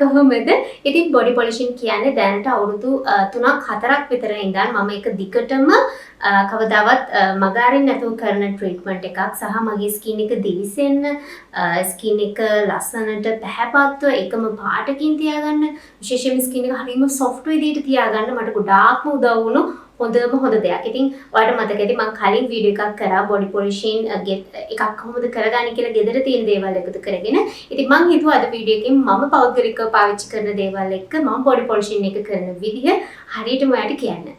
කොහොමද? ඉතින් බොඩි පොලිෂින් කියන්නේ දැනට අවුරුදු 3ක් 4ක් විතර ඉඳන් මම ඒක දිගටම කවදාවත් මග අරින්න නැතුව කරන ට්‍රීට්මන්ට් එකක් සහ මගේ ස්කින් එක දිලිසෙන්න ස්කින් එක ලස්සනට පැහැපත්ව එකම පාටකින් තියාගන්න විශේෂයෙන්ම ස්කින් එක හරියම සොෆ්ට් විදිහට තියාගන්න මට ගොඩාක්ම උදව් වුණු හොඳ දෙයක්. ඉතින් ඔයාලට මතක ඇති මම කලින් වීඩියෝ එකක් කරා බොඩි පොලිෂින් එකක් කොහොමද කරගන්නේ කියලා ගෙදර තියෙන දේවල් එකතු කරගෙන. ඉතින් මම හිතුවා අද වීඩියෝ එකෙන් මම පෞද්ගලිකව පාවිච්චි කරන දේවල් එක්ක මම බොඩි පොලිෂින් එක කරන විදිහ හරියටම ඔයාලට කියන්න.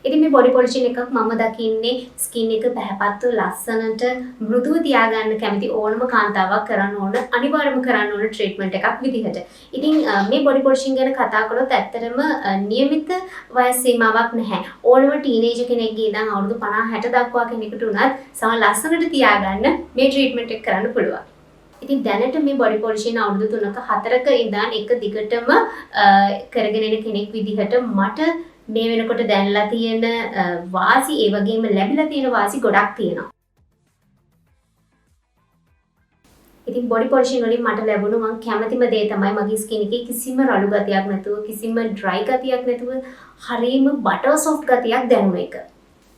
ඉතින් මේ බොඩි පොලිෂින් එකක් මම දකින්නේ ස්කින් එක පැහැපත්ව ලස්සනට මෘදුව තියාගන්න කැමති ඕනම කාන්තාවක් කරන්න ඕන අනිවාර්යයෙන්ම කරන්න ඕන ට්‍රීට්මන්ට් එකක් විදිහට. ඉතින් මේ බොඩි පොලිෂින් ගැන කතා කළොත් ඇත්තටම નિયમિત වයස් සීමාවක් නැහැ. ඕනම ටීනේජර් කෙනෙක්ගේ ඉඳන් අවුරුදු 50 60 දක්වා කෙනෙකුට උනත් සම ලස්සනට තියාගන්න මේ ට්‍රීට්මන්ට් එක කරන්න පුළුවන්. ඉතින් දැනට මේ බොඩි පොලිෂින් අවුරුදු 3ක 4ක ඉඳන් එක දිගටම කරගෙන එන කෙනෙක් විදිහට මට මේ වෙනකොට දැනලා තියෙන වාසි ඒ වගේම ලැබිලා තියෙන වාසි ගොඩක් තියෙනවා. ඉතින් බොඩි පොලිෂින් වලින් මට ලැබුණු මම කැමතිම දේ තමයි මගේ ස්කින් එකේ කිසිම රළු ගතියක් නැතුව කිසිම ඩ්‍රයි ගතියක් නැතුව හරියම බටර් සොෆ්ට් ගතියක් දැනුන එක.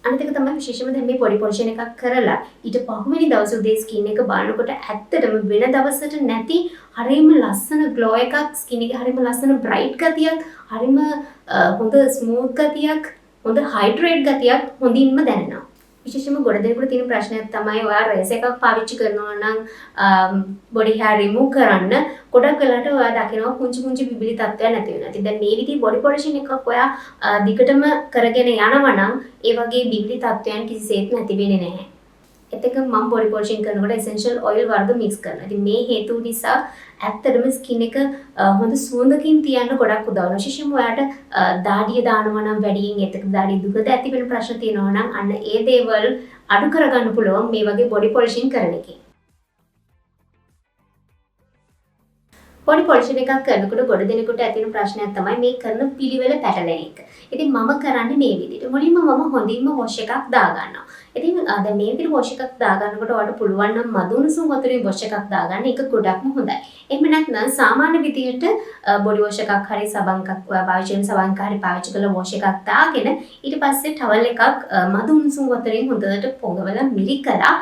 අනිත් එක තමයි විශේෂම දැන් මේ බොඩි පොලිෂන් එකක් කරලා ඊට පහුවෙනි දවසේ උදේ ස්කින් එක බලනකොට ඇත්තටම වෙන දවසට නැති හරියම ලස්සන ග්ලෝ එකක් ස්කින් එකේ හරියම ලස්සන බ්‍රයිට් ගතියක් හරියම හොඳ ස්මූත් ගතියක් හොඳ හයිඩ්‍රේට් ගතියක් හොඳින්ම දැනෙනවා. විශේෂයෙන්ම ගොඩ දෙනෙකුට තියෙන ප්‍රශ්නයක් තමයි ඔයා රේස් එකක් පාවිච්චි කරනවා නම් බොඩි හෙයාර් රිමූව් කරන්න ගොඩක් වෙලාවට ඔයා දකිනවා පුංචි බිබිලි තත්ත්වයක් නැති වෙනවා. ඉතින් දැන් මේ විදිහේ බොඩි පොලිෂන් එකක් ඔයා දිගටම කරගෙන යනවා නම් ඒ වගේ බිබිලි තත්ත්වයන් කිසිසේත් නැති වෙන්නේ නැහැ. එතක මම බොඩි පොලිෂින් කරනකොට එසෙන්ෂල් ඔයිල් වර්ග මික්ස් කරනවා. ඉතින් මේ හේතු නිසා ඇත්තටම ස්කින් එක හොඳ සුවඳකින් තියන්න ගොඩක් උදව් වෙනවා. විශේෂයෙන්ම ඔයාලට දාඩිය දානවා නම් වැඩියෙන් එතක දාඩිය දුකද ඇති වෙන ප්‍රශ්න තියෙනවා නම් අන්න ඒ දේවල් අඩු කරගන්න පුළුවන් මේ වගේ බොඩි පොලිෂින් කරන එකෙන්. බොඩි පොලිෂන් එකක් කරනකොට ගොඩ දෙනෙකුට ඇති වෙන ප්‍රශ්නයක් තමයි මේ කරන පිළිවෙල පැටලෙන එක. ඉතින් මම කරන්නේ මේ විදිහට. මුලින්ම මම හොඳින්ම වොෂ් එකක් දාගන්නවා. ඉතින් දැන් මේ විදිහට වොෂ් එකක් දාගන්නකොට ඔයාලට පුළුවන් නම් මදුණුසුම් වතුරින් වොෂ් එකක් දාගන්න. ඒක ගොඩක්ම හොඳයි. එහෙම නැත්නම් සාමාන්‍ය විදිහට බොඩි වොෂ් එකක් හරි සබන් එකක් ඔයා පාවිච්චි කරන සබන් එකක් හරි පාවිච්චි කරලා වොෂ් එකක් දාගෙන ඊට පස්සේ ටවල් එකක් මදුණුසුම් වතුරින් හොඳට පොඟවලා මිරිකලා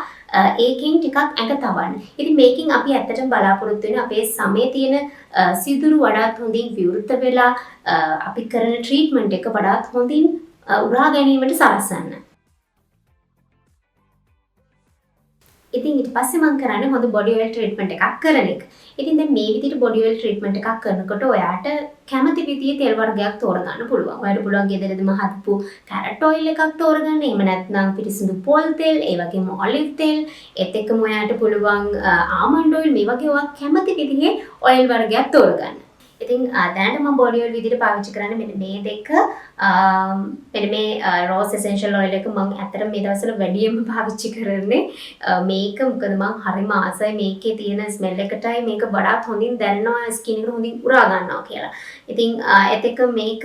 ඒකෙන් ටිකක් ඇඟ තවන්න. ඉතින් මේකෙන් අපි ඇත්තටම බලාපොරොත්තු වෙන අපේ සමේ තියෙන සිදුරු වඩාත් හොඳින් විවෘත වෙලා අපි කරන ට්‍රීට්මන්ට් එක වඩාත් හොඳින් උරා ගැනීමට සලස්වන්න. ඉතින් ඊට පස්සේ මම කරන්නේ හොඳ බොඩි ඔයිල් ට්‍රීට්මන්ට් එකක් කරන එක. ඉතින් දැන් මේ විදිහට බොඩි ඔයිල් ට්‍රීට්මන්ට් එකක් කරනකොට ඔයාට කැමති විදිහේ තෙල් වර්ගයක් තෝරගන්න පුළුවන්. ඔයාලට පුළුවන් ගෙදරදම හදපු කැරට් ඔයිල් එකක් තෝරගන්න. එහෙම නැත්නම් පිරිසිදු පොල් තෙල්, ඒ වගේම ඔලිව් තෙල්, ඒත් එක්කම ඔයාට පුළුවන් ආමන්ඩ් ඔයිල් මේ වගේ ඔයා කැමති විදිහේ ඔයිල් වර්ගයක් තෝරගන්න. ඉතින් දැනට මම බොඩි ඔයිල් විදිහට පාවිච්චි කරන්නේ මෙන්න මේ දෙක. මෙන්න මේ රෝස් එසෙන්ෂල් ඔයිල් එක මම ඇත්තටම මේ දවස්වල වැඩියෙන්ම පාවිච්චි කරන්නේ. මේක මොකද මම හරිම ආසයි මේකේ තියෙන ස්මෙල් එකටයි මේක වඩාත් හොඳින් දැනෙනවා ස්කින් එකට හොඳින් උරා ගන්නවා කියලා. ඉතින් ඒත් එක්ක මේක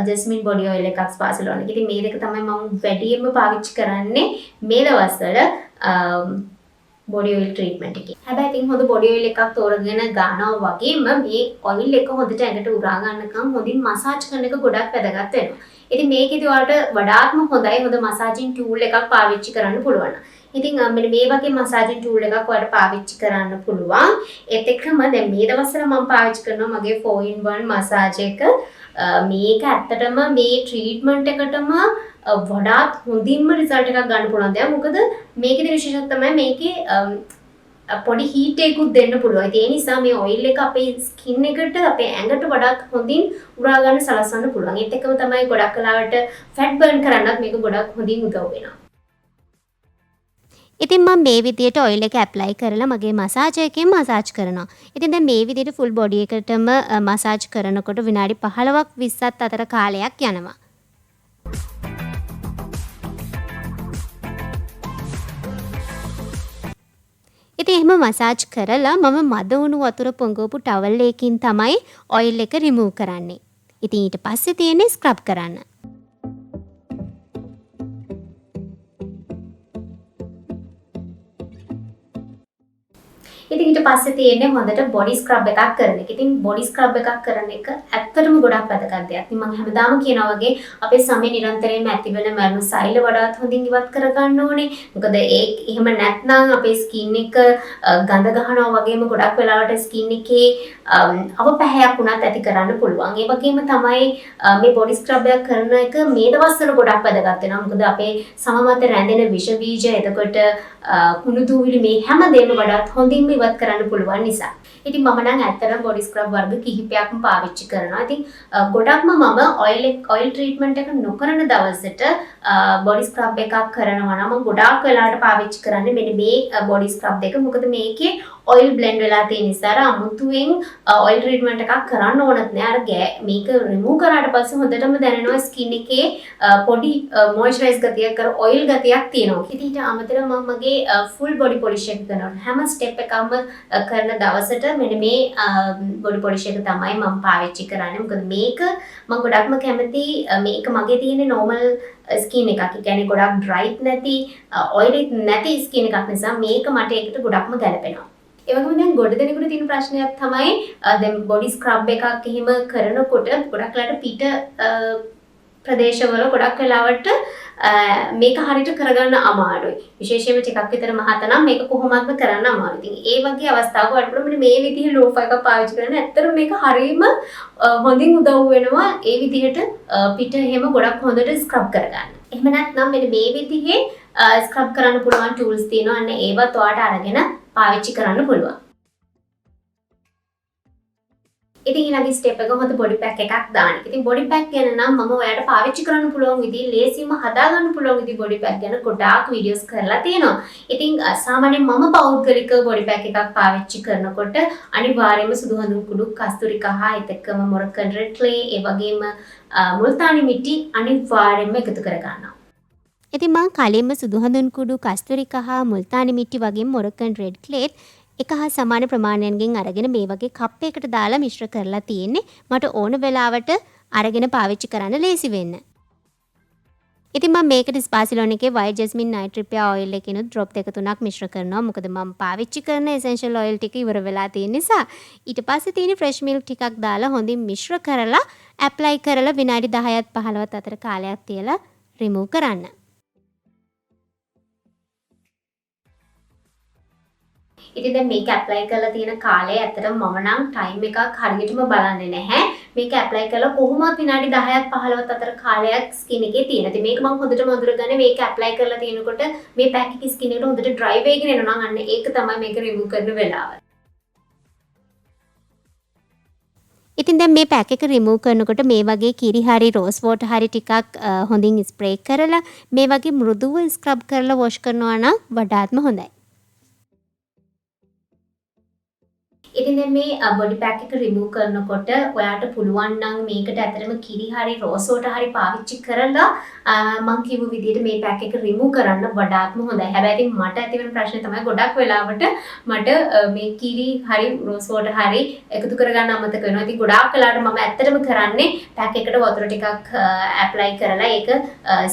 ජස්මින් බොඩි ඔයිල් එකක් ස්පාසලෝන් එක. ඉතින් මේ දෙක තමයි මම වැඩියෙන්ම පාවිච්චි කරන්නේ මේ දවස්වල බොඩි ඔයිල් ට්‍රීට්මන්ට් එකේ. හැබැයි ඉතින් හොඳ බොඩි ඔයිල් එකක් තෝරගෙන ගන්නවා වගේම මේ ඔයිල් එක හොඳට ඇඟට උරා ගන්නකම් හොඳින් මසාජ් කරන එක ගොඩක් වැදගත් වෙනවා. ඉතින් මේකෙදි ඔයාලට වඩාත්ම හොඳයි හොඳ මසාජින් ටූල් එකක් පාවිච්චි කරන්න පුළුවන්. ඉතින් මෙන්න මේ වගේ මසාජින් ටූල් එකක් ඔයාලට පාවිච්චි කරන්න පුළුවන්. ඒත් එක්කම දැන් මේ දවස්වල මම පාවිච්චි කරනවා මගේ 4-in-1 මසාජ් එක. මේක ඇත්තටම මේ ට්‍රීට්මන්ට් එකටම වඩාත් හොඳින්ම රිසල්ට් එකක් ගන්න පුළුවන් දෙයක්. මොකද මේකේ විශේෂත්වය තමයි මේකේ පොඩි හීට් එකකුත් දෙන්න පුළුවන්. ඒ නිසා මේ ඔයිල් එක අපේ ස්කින් එකට අපේ ඇඟට වඩාත් හොඳින් උරා ගන්න සලස්වන්න පුළුවන්. ඒත් එක්කම තමයි ගොඩක් කලාවට ෆැට් බර්න් කරන්නත් මේක ගොඩක් හොඳින් උදව් වෙනවා. ඉතින් මම මේ විදියට ඔයිල් එක ඇප්ලයි කරලා මගේ මසාජ් එකෙන් මසාජ් කරනවා. ඉතින් දැන් මේ විදියට ෆුල් බොඩි එකටම මසාජ් කරනකොට විනාඩි 15ක් 20ක් අතර කාලයක් යනවා. ඉතින් එහෙම මසාජ් කරලා මම මද වුණු වතුර පොඟවපු ටවල් එකකින් තමයි ඔයිල් එක රිමූව් කරන්නේ. ඉතින් ඊට පස්සේ තියෙන්නේ ස්ක්‍රබ් කරන්න. ඉතින් ඊට පස්සේ තියෙන්නේ හොඳට බොඩි ස්ක්‍රබ් එකක් කරන එක. ඉතින් බොඩි ස්ක්‍රබ් එකක් කරන එක ඇත්තටම ගොඩක් වැදගත් දෙයක්. ඉතින් මම හැමදාම කියනවා වගේ අපේ සමේ නිරන්තරයෙන්ම ඇතිවෙන මරණ සෛල වඩාත් හොඳින් ඉවත් කර ගන්න ඕනේ. මොකද එහෙම නැත්නම් අපේ ස්කින් එක ගඳ ගන්නවා වගේම ගොඩක් වෙලාවට ස්කින් එකේ අවපැහැයක් උනත් ඇති කරන්න පුළුවන්. ඒ වගේම තමයි මේ බොඩි ස්ක්‍රබ් එකක් කරන එක මේ දවස්වල ගොඩක් වැදගත් වෙනවා. මොකද අපේ සම මත රැඳෙන විෂ බීජ එතකොට කුණු දූවිලි මේ හැමදේම වඩාත් හොඳින්ම ඉවත් කරන්න පුළුවන් නිසා. ඉතින් මම නම් ඇත්තටම බොඩි ස්ක්‍රබ් වර්ග කිහිපයක්ම පාවිච්චි කරනවා. ඉතින් ගොඩක්ම මම ඔයිල් ට්‍රීට්මන්ට් එක නොකරන දවසට බොඩි ස්ක්‍රබ් එකක් කරනවා නම් මම ගොඩාක් වෙලාවට පාවිච්චි කරන්නේ මෙන්න මේ බොඩි ස්ක්‍රබ් එක. මොකද මේකේ ඔයිල් බ්ලෙන්ඩ් වෙලා තියෙන නිසා අමුතුවෙන් ඔයිල් ට්‍රීට්මන්ට් එකක් කරන්න ඕනත් නෑ. අර මේක රිමූව් කරාට පස්සේ හොඳටම දැනෙනවා ස්කින් එකේ පොඩි මොයිස්චරයිස් ගතියක් කර ඔයිල් ගතියක් තියෙනවා. ඉතින් ඊට අමතරව මම මගේ ෆුල් බොඩි පොලිෂ් එක කරනවා. හැම ස්ටෙප් එකක්ම කරන දවසට මෙන්න මේ බොඩි පොලිෂ් එක තමයි මම පාවිච්චි කරන්නේ. මොකද මේක මම ගොඩක්ම කැමති මේක මගේ තියෙන normal ස්කින් එකක්. ඒ කියන්නේ ගොඩක් ඩ්‍රයිත් නැති ඔයිලිත් නැති ස්කින් එකක් නිසා මේක මට ඒකට ගොඩක්ම ගැලපෙනවා. ඒ වගේම දැන් ගොඩ දෙනෙකුට තියෙන ප්‍රශ්නයක් තමයි දැන් බොඩි ස්ක්‍රබ් එකක් එහෙම කරනකොට ගොඩක් වෙලාවට පිට ප්‍රදේශවල ගොඩක් වෙලාවට මේක හරියට කරගන්න අමාරුයි. විශේෂයෙන්ම ටිකක් විතර මහත නම් මේක කොහොමත්ම කරන්න අමාරුයි. ඉතින් ඒ වගේ අවස්ථාවක වලට මේ විදිහේ ලෝෆා එකක් පාවිච්චි කරන ඇත්තටම මේක හරියම හොඳින් උදව් වෙනවා ඒ විදිහට පිට එහෙම ගොඩක් හොඳට ස්ක්‍රබ් කරගන්න. එහෙම නැත්නම් මෙන්න මේ විදිහේ ස්ක්‍රබ් කරන්න පුළුවන් ටූල්ස් තියෙනවා. අන්න ඒවත් ඔයාලට අරගෙන පාවිච්චි කරන්න පුළුවන්. ඉතින් ඊළඟ ස්ටෙප් එක හොඳ බොඩි පැක් එකක් දාන්න. ඉතින් බොඩි පැක් ගැන නම් මම ඔයාලට පාවිච්චි කරන්න පුළුවන් විදිහ ලේසියෙන්ම හදා ගන්න පුළුවන් විදිහ බොඩි පැක් ගැන ගොඩාක් වීඩියෝස් කරලා තියෙනවා. ඉතින් සාමාන්‍යයෙන් මම පෞද්ගලික බොඩි පැක් එකක් පාවිච්චි කරනකොට අනිවාර්යයෙන්ම සුදු හඳුන් කුඩු කස්තුරි කහ එතකම මොරොකන් රෙඩ් ක්ලේ ඒ වගේම මුල්තානි මිටි අනිවාර්යයෙන්ම එකතු කර ගන්නවා. ඉතින් මම කලින්ම සුදු හඳුන් කුඩු කස්තුරි කහ මුල්තානි මිටි වගේ මොරොකන් රෙඩ් ක්ලේත් එක හා සමාන ප්‍රමාණයකින් අරගෙන මේ වගේ කප් එකකට දාලා මිශ්‍ර කරලා තියෙන්නේ මට ඕන වෙලාවට අරගෙන පාවිච්චි කරන්න ලේසි වෙන්න. ඉතින් මම මේකට ස්පාසිලෝන් එකේ white jasmine night repair oil එකකිනුත් ඩ්‍රොප් දෙක තුනක් මිශ්‍ර කරනවා. මොකද මම පාවිච්චි කරන එසෙන්ෂල් ඔයිල් ටික ඉවර වෙලා තියෙන නිසා. ඊට පස්සේ තියෙන ෆ්‍රෙෂ් මිල්ක් ටිකක් දාලා හොඳින් මිශ්‍ර කරලා ඇප්ලයි කරලා විනාඩි 10ත් 15ත් අතර කාලයක් තියලා රිමූව් කරන්න. ඉතින් දැන් මේක ඇප්ලයි කරලා තියෙන කාලය ඇත්තටම මම නම් ටයිම් එකක් හරියටම බලන්නේ නැහැ. මේක ඇප්ලයි කරලා කොහොමවත් විනාඩි 10ක් 15ක් අතර කාලයක් ස්කින් එකේ තියෙන. ඉතින් මේක මම හොඳටම අඳුරගන්නේ මේක ඇප්ලයි කරලා තියෙනකොට මේ පැක් එකේ ස්කින් එකට හොඳට ඩ්‍රයි වෙගෙන එනවා නම් අන්න ඒක තමයි මේක රිමූව් කරන වෙලාව. ඉතින් දැන් මේ පැක් එක රිමූව් කරනකොට මේ වගේ කිරි හරි රෝස් වෝටර් හරි ටිකක් හොඳින් ස්ප්‍රේ කරලා මේ වගේ මෘදුව ස්ක්‍රබ් කරලා වොෂ් කරනවා නම් වඩාත්ම හොඳයි. ඉතින් දැන් මේ බොඩි පැක් එක රිමූව් කරනකොට ඔයාට පුළුවන් නම් මේකට ඇත්තටම කිරි හරි රෝස් වෝටර් හරි පාවිච්චි කරලා මම කියපු විදිහට මේ පැක් එක රිමූව් කරන්න වඩාත්ම හොඳයි. හැබැයි ඉතින් මට ඇති වෙන ප්‍රශ්නේ තමයි ගොඩක් වෙලාවට මට මේ කිරි හරි රෝස් වෝටර් හරි එකතු කරගන්න අමතක වෙනවා. ඉතින් ගොඩාක් වෙලාවට මම ඇත්තටම කරන්නේ පැක් එකට වතුර ටිකක් ඇප්ලයි කරලා ඒක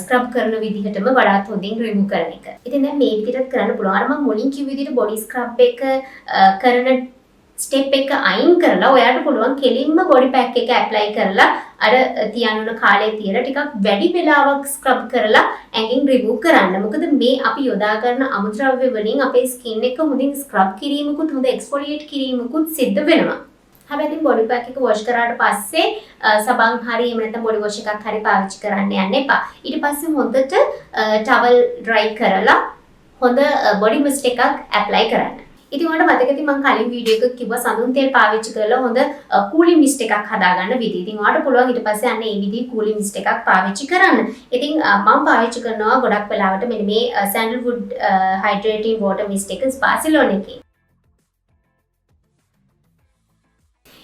ස්ක්‍රබ් කරන විදිහටම වඩාත් හොඳින් රිමූව් කරන එක. ඉතින් දැන් මේ විදිහට කරන්න පුළුවන්. අර මම මුලින් කිව්ව විදිහට බොඩි ස්ක්‍රබ් එක කරන ස්ටෙප් එක අයින් කරලා ඔයාට පුළුවන් කෙලින්ම බොඩි පැක් එක ඇප්ලයි කරලා අර තියන්න කාලේ තියලා ටිකක් වැඩි වෙලාවක් ස්ක්‍රබ් කරලා ඇඟින් රිමූව් කරන්න. මොකද මේ අපි යොදා ගන්න අමුද්‍රව්‍ය වලින් අපේ ස්කින් එක හොඳින් ස්ක්‍රබ් කිරීමකුත් හොඳ එක්ස්ෆොලියේට් කිරීමකුත් සිද්ධ වෙනවා. හැබැයි ඉතින් බොඩි පැක් එක වොෂ් කරාට පස්සේ සබන් හරි එහෙම නැත්නම් බොඩි වොෂ් එකක් හරි පාවිච්චි කරන්න යන්න එපා. ඊට පස්සේ හොඳට ටවල් ඩ්‍රයි කරලා හොඳ බොඩි මිස්ට් එකක් ඇප්ලයි කරන්න. ඉතින් ඔයාලට මතක ඇති මම කලින් වීඩියෝ එකක කිව්වා සඳුන් තෙල් පාවිච්චි කරලා හොඳ කූලින් මිස්ට් එකක් හදාගන්න විදිහ. ඉතින් ඔයාලට පුළුවන් ඊට පස්සේ අන්න ඒ විදිහේ කූලින් මිස්ට් එකක් පාවිච්චි කරන්න. ඉතින් මම පාවිච්චි කරනවා ගොඩක් වෙලාවට මෙන්න මේ සැන්ඩල්වුඩ් හයිඩ්‍රේටිං වෝටර් මිස්ට් එක ස්පාසිලෝන් එකේ.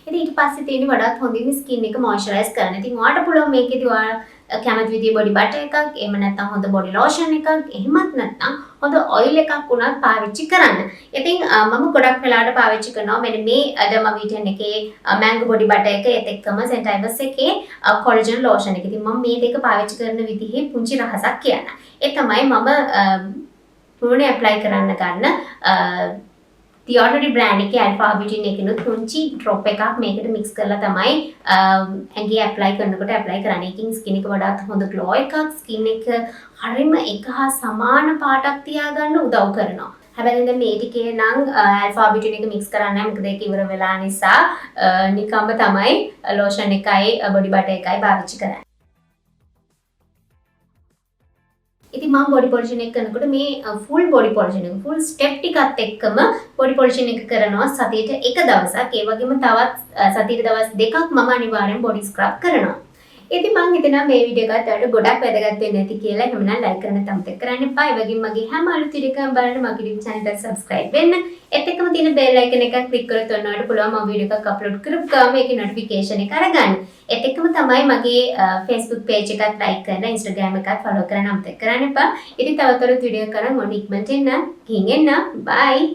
ඉතින් ඊට පස්සේ තියෙන වඩාත් හොඳින් ස්කින් එක මොයිස්චරයිස් කරන්න. ඉතින් ඔයාලට පුළුවන් මේකෙදි ඔයාලා කැමති විදිහේ බොඩි බටර් එකක්, එහෙම නැත්නම් හොඳ බොඩි ලෝෂන් එකක්, එහෙමත් නැත්නම් හොඳ ඔයිල් එකක් උනත් පාවිච්චි කරන්න. ඉතින් මම ගොඩක් වෙලාවට පාවිච්චි කරනවා මෙන්න මේ ඩර්මාවිටන් එකේ මැංගෝ බොඩි බටර් එක, ඒත් එක්කම සෙන්ටයිවර්ස් එකේ කොලජන් ලෝෂන් එක. ඉතින් මම මේ දෙක පාවිච්චි කරන විදිහේ පුංචි රහසක් කියන්න. ඒ තමයි මම මුහුණේ ඇප්ලයි කරන්න ගන්න තියොටරි බ්‍රෑන්ඩ් එකේ ඇල්ෆා බියුටින් එකනොත් පුංචි ඩ්‍රොප් එකක් මේකට මික්ස් කරලා තමයි ඇඟේ ඇප්ලයි කරනකොට ඇප්ලයි කරන්නේ. ඒකින් ස්කින් එක වඩාත් හොඳ ග්ලෝ එකක්, ස්කින් එක හරිම එක හා සමාන පාටක් තියාගන්න උදව් කරනවා. හැබැයි දැන් මේ ටිකේ නම් ඇල්ෆා බියුටින් එක මික්ස් කරන්නේ නැහැ. මොකද ඒක ඉවර වෙලා නිසා නිකම්ම තමයි ලෝෂන් එකයි බොඩි බටර් එකයි පාවිච්චි කරන්නේ. ඉතින් මම බොඩි පොලිෂන් එක කරනකොට මේ ෆුල් බොඩි පොලිෂන් එක ෆුල් ස්ටෙප් ටිකත් එක්කම බොඩි පොලිෂන් එක කරනවා සතියට එක දවසක්. ඒ වගේම තවත් සතියට දවස් දෙකක් මම අනිවාර්යෙන් බොඩි ස්ක්‍රබ් කරනවා. ඉතින් මම හිතනවා මේ වීඩියෝ එකත් ඔයාලට ගොඩක් වැදගත් වෙන්න ඇති කියලා. එහෙනම් ලයික් කරන්න අමතක කරන්න එපා. ඒ වගේම මගේ හැම අලුත් වීඩියෝ එකක්ම බලන්න මගේ YouTube channel එකට subscribe වෙන්න. ඒත් එක්කම තියෙන bell icon එක click කරලා ඔයාලට පුළුවන් මම වීඩියෝ එකක් upload කරපු ගමන් ඒකේ notification එක අරගන්න. ඒත් එක්කම තමයි මගේ Facebook page එකත් like කරන්න, Instagram එකත් follow කරන්න අමතක කරන්න එපා. ඉතින් තවත් වීඩියෝ කරන් මොන ඉක්මනට එන්න. ගිහින් එන්න. bye.